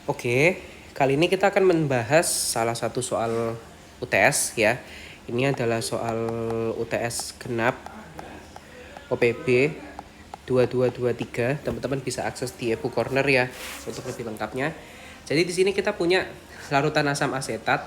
Oke, kali ini kita akan membahas salah satu soal UTS ya. Ini adalah soal UTS genap OPB 2223. Teman-teman bisa akses di Ebu Corner ya untuk lebih lengkapnya. Jadi di sini kita punya larutan asam asetat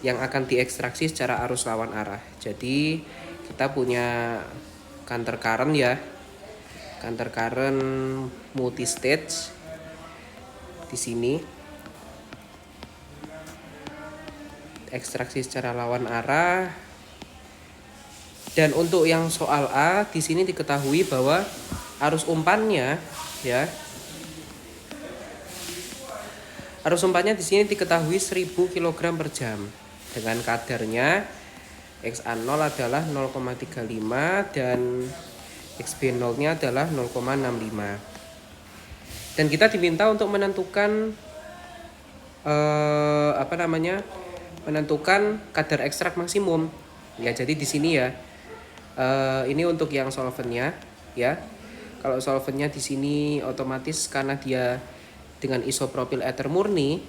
yang akan diekstraksi secara arus lawan arah. Jadi kita punya counter current ya. Counter current multi stage di sini. Ekstraksi secara lawan arah. Dan untuk yang soal A di sini diketahui bahwa arus umpannya ya. Arus umpannya di sini diketahui 1000 kg per jam dengan kadarnya XA0 adalah 0,35 dan XB0-nya adalah 0,65. Dan kita diminta untuk menentukan menentukan kadar ekstrak maksimum. Ya, jadi di sini ya. Ini untuk yang solvennya ya. Kalau solvennya di sini otomatis karena dia dengan isopropil ether murni,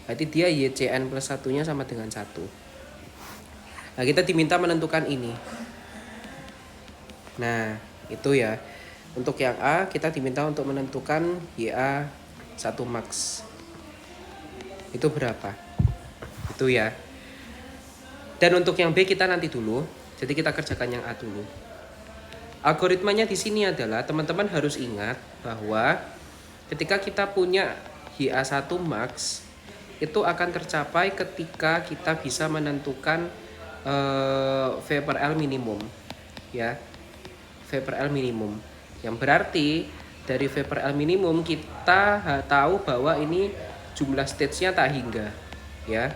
berarti dia YCN plus 1-nya sama dengan 1. Nah, kita diminta menentukan ini. Nah, itu ya. Untuk yang A, kita diminta untuk menentukan YA1 max. Itu berapa? Itu ya. Dan untuk yang B kita nanti dulu. Jadi kita kerjakan yang A dulu. Algoritmanya di sini adalah teman-teman harus ingat bahwa ketika kita punya YA1 max itu akan tercapai ketika kita bisa menentukan V per L minimum ya. V per L minimum. Yang berarti dari V per L minimum kita tahu bahwa ini jumlah stage-nya tak hingga ya.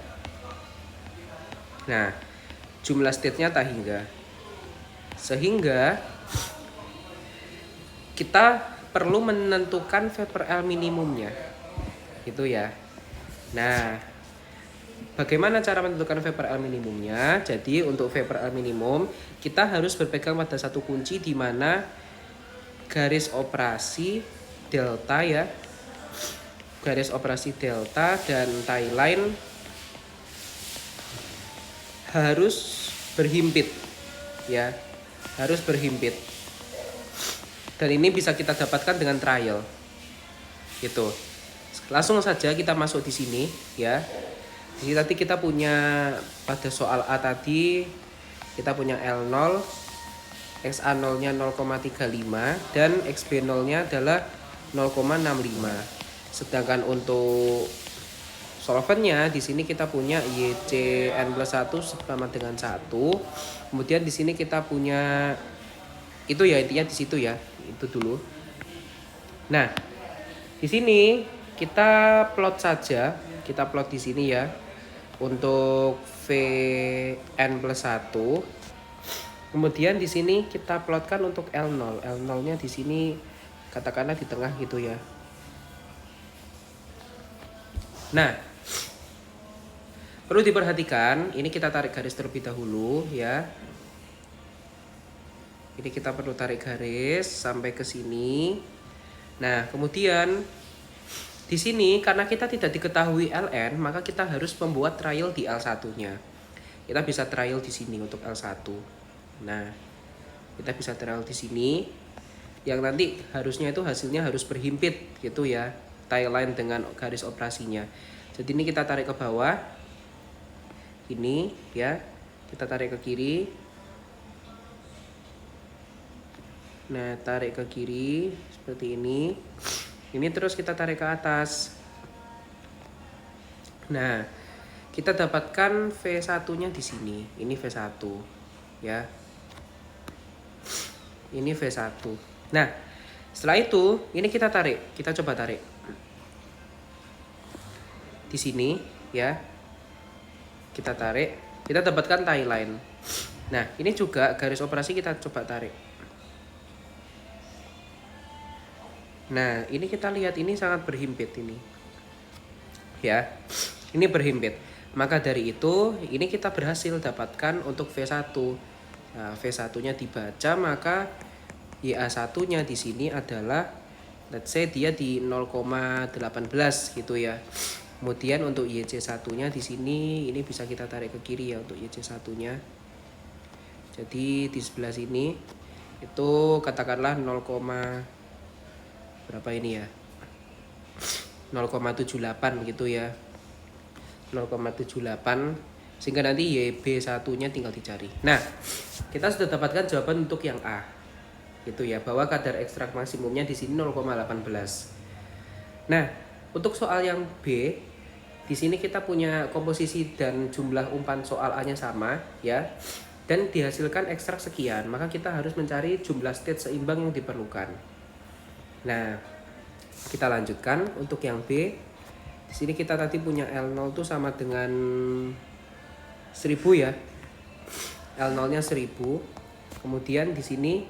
Nah, jumlah stage-nya tak hingga. Sehingga kita perlu menentukan V per L minimumnya. Itu ya. Nah, bagaimana cara menentukan V per L minimumnya? Jadi untuk V per L minimum kita harus berpegang pada satu kunci di mana garis operasi delta ya. Garis operasi delta dan tie line harus berhimpit ya. Harus berhimpit. Dan ini bisa kita dapatkan dengan trial. Gitu. Langsung saja kita masuk di sini ya. Jadi tadi kita punya pada soal A tadi kita punya L0, XA0-nya 0,35 dan XB0-nya adalah 0,65. Sedangkan untuk solvennya di sini kita punya YCN plus 1 sama dengan 1. Kemudian di sini kita punya itu ya, intinya di situ ya. Itu dulu. Nah, di sini kita plot saja. Kita plot di sini ya. Untuk Vn plus 1. Kemudian di sini kita plotkan untuk L0. L0-nya di sini katakanlah di tengah gitu ya. Nah, perlu diperhatikan, ini kita tarik garis terlebih dahulu ya. Ini kita perlu tarik garis sampai ke sini. Nah, kemudian di sini karena kita tidak diketahui Ln, maka kita harus membuat trial di L1-nya. Kita bisa trial di sini untuk L1. Nah, kita bisa trial di sini. Yang nanti harusnya itu hasilnya harus berhimpit gitu ya. Tie line dengan garis operasinya. Jadi ini kita tarik ke bawah. Ini ya. Kita tarik ke kiri. Nah, tarik ke kiri seperti ini. Ini terus kita tarik ke atas. Nah, kita dapatkan V1-nya di sini. Ini V1 ya. Ini V1. Nah, setelah itu ini kita tarik. Kita coba tarik. Di sini ya. Kita tarik, kita dapatkan tie line. Nah, ini juga garis operasi kita coba tarik. Nah, ini kita lihat ini sangat berhimpit ini. Ya. Ini berhimpit. Maka dari itu, ini kita berhasil dapatkan untuk V1. Nah, V1-nya dibaca, maka YA1-nya di sini adalah let's say dia di 0,18 gitu ya. Kemudian untuk YC1-nya di sini ini bisa kita tarik ke kiri ya untuk YC1-nya. Jadi di sebelah sini itu katakanlah 0, berapa ini ya? 0,78 gitu ya. 0,78 sehingga nanti YB1-nya tinggal dicari. Nah, kita sudah dapatkan jawaban untuk yang A. Gitu ya, bahwa kadar ekstrak maksimumnya di sini 0,18. Nah, untuk soal yang B, di sini kita punya komposisi dan jumlah umpan soal A-nya sama ya. Dan dihasilkan ekstrak sekian, maka kita harus mencari jumlah state seimbang yang diperlukan. Nah, kita lanjutkan untuk yang B. Di sini kita tadi punya L0 itu sama dengan 1000 ya. L0-nya 1000. Kemudian di sini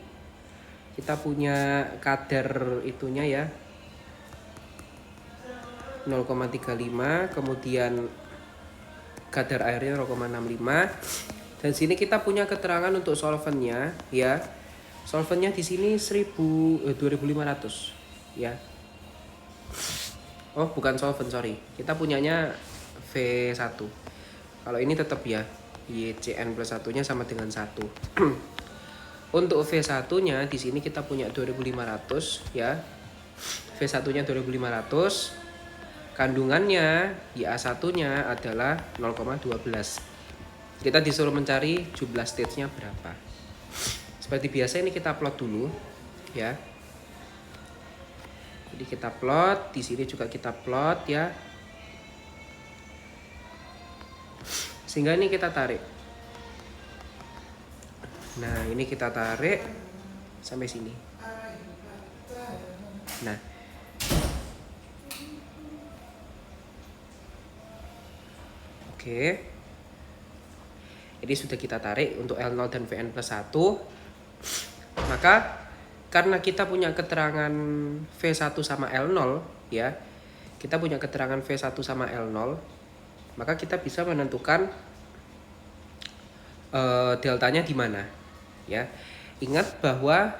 kita punya kadar itunya ya 0,35, kemudian kadar airnya 0,65. Dan sini kita punya keterangan untuk solvennya ya. Solvennya di sini 2500 ya. Oh, bukan solvent, sorry. Kita punyanya V1. Kalau ini tetap ya YCN plus 1-nya sama dengan 1. Untuk V1-nya di sini kita punya 2500 ya. V1-nya 2500. Kandungannya YA1-nya adalah 0,12. Kita disuruh mencari jumlah stage-nya berapa. Seperti biasa ini kita plot dulu ya. Jadi kita plot, di sini juga kita plot ya. Sehingga ini kita tarik. Nah, ini kita tarik sampai sini. Nah, oke. Ini sudah kita tarik untuk L0 dan Vn plus 1. Maka karena kita punya keterangan V1 sama L0 ya. Kita punya keterangan V1 sama L0. Maka kita bisa menentukan deltanya di mana ya. Ingat bahwa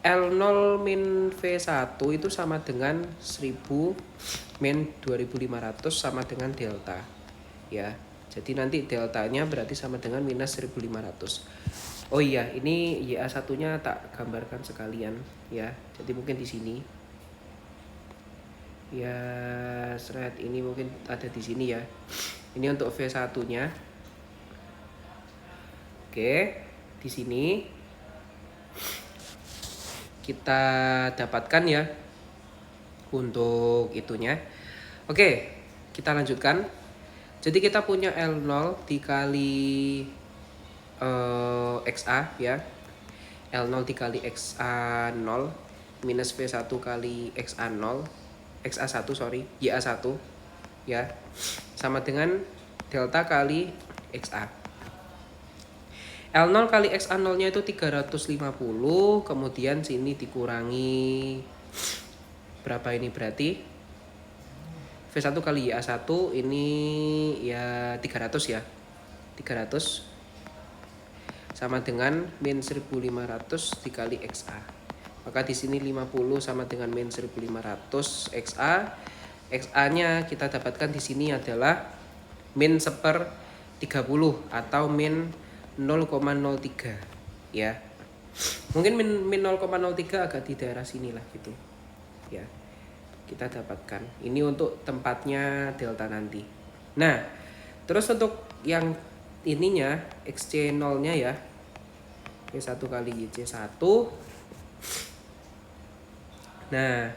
L0 min V1 itu sama dengan 1000 min 2500 sama dengan delta ya. Jadi nanti deltanya berarti sama dengan minus 1500. Oh iya, ini YA1-nya tak gambarkan sekalian ya. Jadi mungkin di sini. Ya, thread ini mungkin ada di sini ya. Ini untuk V1-nya. Oke, di sini kita dapatkan ya untuk itunya. Oke, kita lanjutkan. Jadi kita punya L0 dikali XA ya. L0 dikali XA0 minus V1 kali XA0 XA1 sorry YA1 ya, sama dengan delta kali XA. L0 kali XA0 nya itu 350, kemudian sini dikurangi berapa ini berarti V1 kali YA1 ini ya 300 ya. 300 sama dengan min 1500 dikali XA. Maka di sini 50 sama dengan min 1500 XA. XA-nya kita dapatkan di sini adalah min 1/30 atau min 0,03 ya. Mungkin min 0,03 agak di daerah sinilah gitu. Ya. Kita dapatkan. Ini untuk tempatnya delta nanti. Nah, terus untuk yang ininya XC0-nya ya. V1 kali YC1. Nah,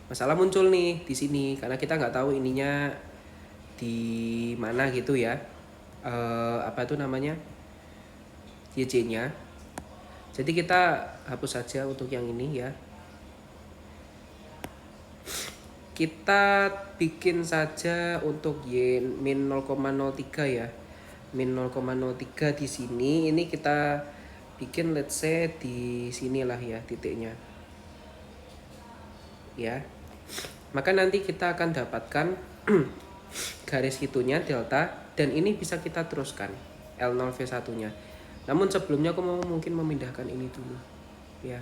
masalah muncul nih di sini karena kita nggak tahu ininya di mana gitu ya. Apa itu namanya? YC-nya. Jadi kita hapus saja untuk yang ini ya. Kita bikin saja untuk Y min 0,03 ya. Min 0,03 di sini. Ini kita bikin let's say di sinilah ya titiknya. Ya. Maka nanti kita akan dapatkan garis itunya delta dan ini bisa kita teruskan L0 V1-nya. Namun sebelumnya aku mau mungkin memindahkan ini dulu. Ya.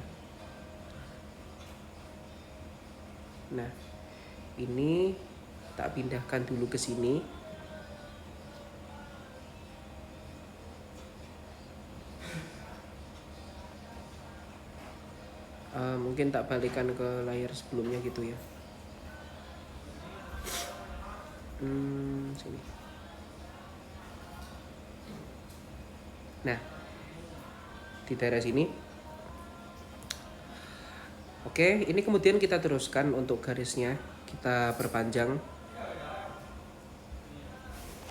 Nah, ini tak pindahkan dulu ke sini. Mungkin tak balikan ke layar sebelumnya gitu ya. Sini. Nah, di daerah sini. Oke, ini kemudian kita teruskan untuk garisnya, kita perpanjang.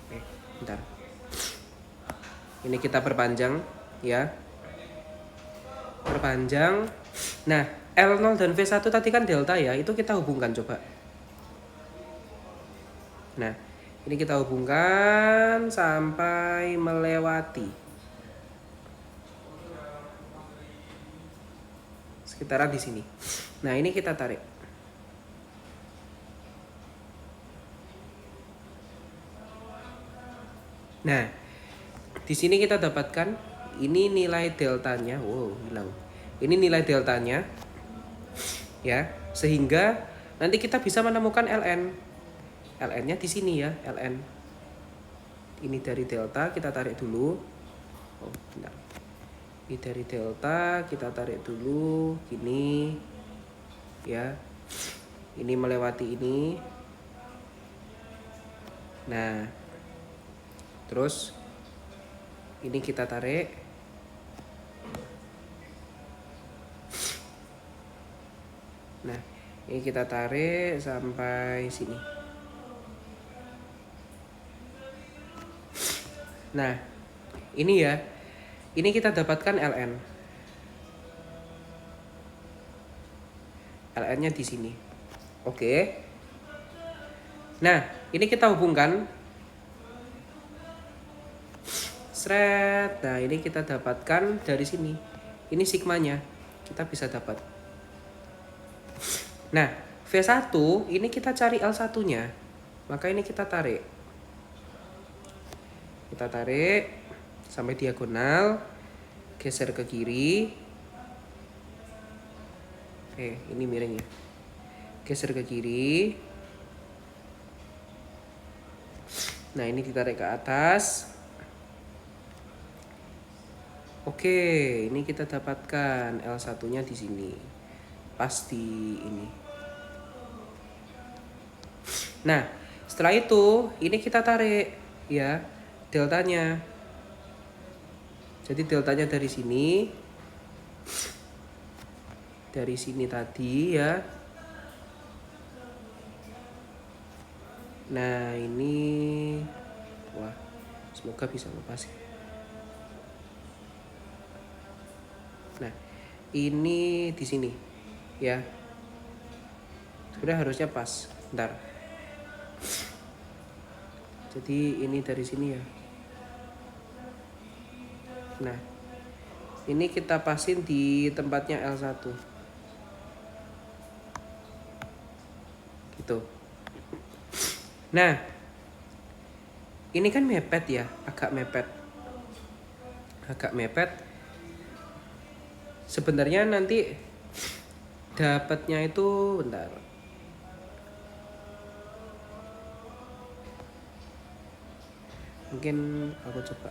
Oke, bentar. Ini kita perpanjang ya. Perpanjang. Nah, L0 dan V1 tadi kan delta ya, itu kita hubungkan coba. Nah, ini kita hubungkan sampai melewati sekitaran di sini. Nah, ini kita tarik. Nah, di sini kita dapatkan ini nilai deltanya. Wow, hilang. Ini nilai deltanya. Ya, sehingga nanti kita bisa menemukan ln. Ln-nya di sini ya, ln. Ini dari delta kita tarik dulu. Oh, bentar. Ini dari delta kita tarik dulu gini. Ya. Ini melewati ini. Nah, terus ini kita tarik. Nah, ini kita tarik sampai sini. Nah, ini ya. Ini kita dapatkan ln. Ln-nya di sini. Oke. Nah, ini kita hubungkan. Sret. Nah, ini kita dapatkan dari sini. Ini sigmanya. Kita bisa dapat. Nah, V1 ini kita cari L1-nya. Maka ini kita tarik. Kita tarik sampai diagonal. Geser ke kiri. Ini miring ya. Geser ke kiri. Nah, ini ditarik ke atas. Oke, ini kita dapatkan L1-nya di sini. Pas di ini. Nah, setelah itu ini kita tarik ya deltanya. Jadi deltanya dari sini. Dari sini tadi ya. Nah, ini wah, semoga bisa lepas. Nah, ini di sini ya. Sudah harusnya pas. Bentar. Jadi ini dari sini ya. Nah, ini kita pasin di tempatnya L1. Gitu. Nah, ini kan mepet ya, agak mepet. Agak mepet. Sebenarnya nanti dapatnya itu bentar. Mungkin aku coba.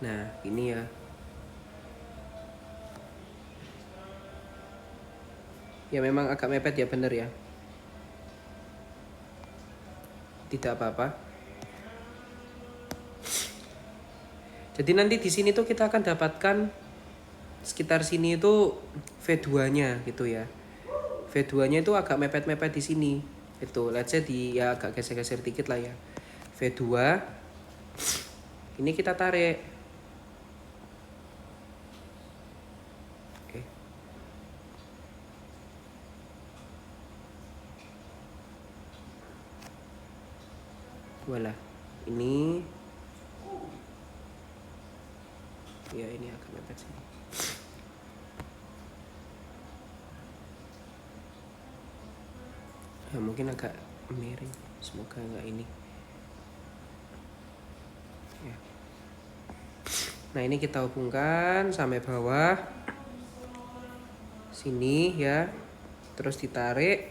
Nah, ini ya. Ya memang agak mepet ya, bener ya. Tidak apa-apa. Jadi nanti di sini tuh kita akan dapatkan sekitar sini itu V2-nya gitu ya. V2-nya itu agak mepet-mepet di sini. Itu let's say di ya agak geser-geser dikit lah ya. V2 ini kita tarik. Oke. Voila. Ini ya ini agak mepet sini. Ya mungkin agak miring. Semoga enggak ini. Ya. Nah, ini kita hubungkan sampai bawah. sini ya, terus ditarik.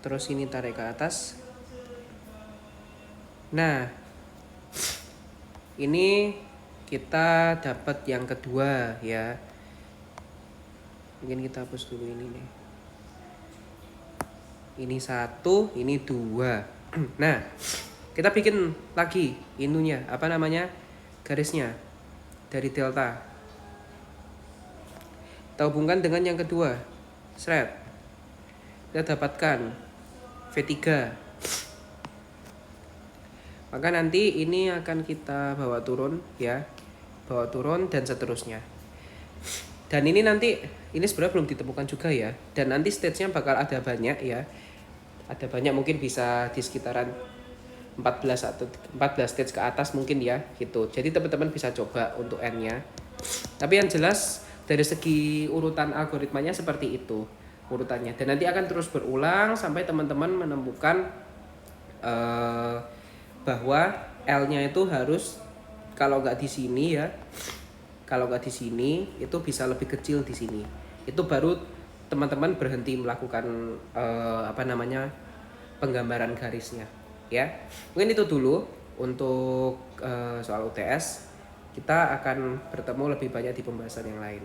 Terus ini tarik ke atas. Nah, ini kita dapat yang kedua ya. Mungkin kita hapus dulu ini nih. Ini 1, ini 2. Nah, kita bikin lagi inunya, apa namanya, garisnya dari delta. Kita hubungkan dengan yang kedua. Seret. Kita dapatkan V3. Maka nanti ini akan kita bawa turun ya. Bawa turun dan seterusnya. Dan ini nanti, ini sebenarnya belum ditemukan juga ya. Dan nanti stage-nya bakal ada banyak ya. Ada banyak, mungkin bisa di sekitaran 14 atau 14 stage ke atas mungkin ya gitu. Jadi teman-teman bisa coba untuk N-nya. Tapi yang jelas dari segi urutan algoritmanya seperti itu urutannya, dan nanti akan terus berulang sampai teman-teman menemukan bahwa L-nya itu harus, kalau nggak di sini ya, kalau nggak di sini itu bisa lebih kecil di sini. Itu baru teman-teman berhenti melakukan penggambaran garisnya ya. Mungkin itu dulu untuk soal UTS. Kita akan bertemu lebih banyak di pembahasan yang lain.